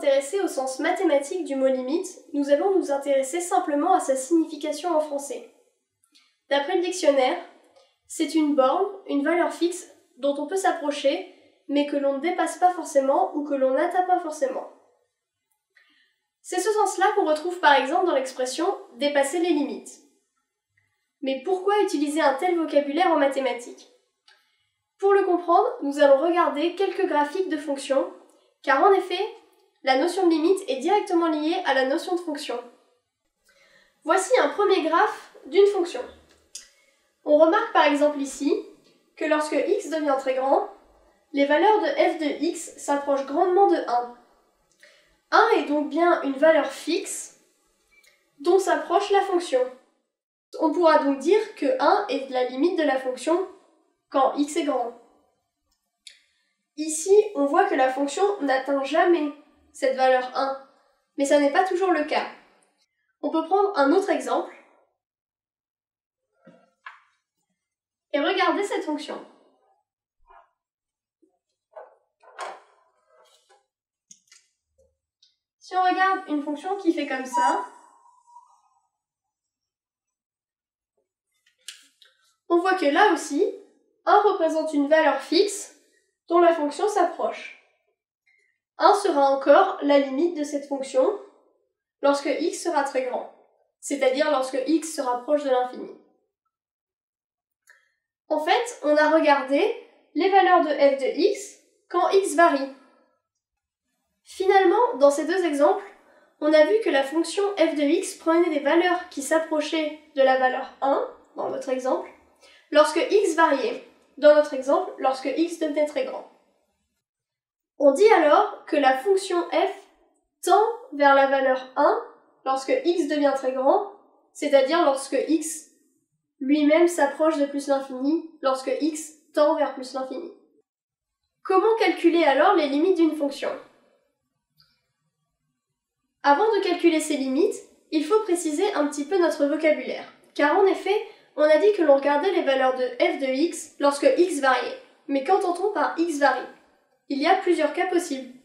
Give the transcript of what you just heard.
s'intéresser au sens mathématique du mot limite, nous allons nous intéresser simplement à sa signification en français. D'après le dictionnaire, c'est une borne, une valeur fixe dont on peut s'approcher, mais que l'on ne dépasse pas forcément ou que l'on n'atteint pas forcément. C'est ce sens-là qu'on retrouve par exemple dans l'expression « dépasser les limites ». Mais pourquoi utiliser un tel vocabulaire en mathématiques? Pour le comprendre, nous allons regarder quelques graphiques de fonctions, car en effet, la notion de limite est directement liée à la notion de fonction. Voici un premier graphe d'une fonction. On remarque par exemple ici que lorsque x devient très grand, les valeurs de f de x s'approchent grandement de 1. 1 est donc bien une valeur fixe dont s'approche la fonction. On pourra donc dire que 1 est la limite de la fonction quand x est grand. Ici, on voit que la fonction n'atteint jamais cette valeur 1, mais ça n'est pas toujours le cas. On peut prendre un autre exemple et regarder cette fonction. Si on regarde une fonction qui fait comme ça, on voit que là aussi, 1 représente une valeur fixe dont la fonction s'approche. 1 sera encore la limite de cette fonction lorsque x sera très grand, c'est-à-dire lorsque x se rapproche de l'infini. En fait, on a regardé les valeurs de f de x quand x varie. Finalement, dans ces deux exemples, on a vu que la fonction f de x prenait des valeurs qui s'approchaient de la valeur 1, dans notre exemple, lorsque x variait, dans notre exemple, lorsque x devenait très grand. On dit alors que la fonction f tend vers la valeur 1 lorsque x devient très grand, c'est-à-dire lorsque x lui-même s'approche de plus l'infini, lorsque x tend vers plus l'infini. Comment calculer alors les limites d'une fonction? Avant de calculer ces limites, il faut préciser un petit peu notre vocabulaire, car en effet, on a dit que l'on regardait les valeurs de f de x lorsque x variait. Mais qu'entend-on par x varie? Il y a plusieurs cas possibles.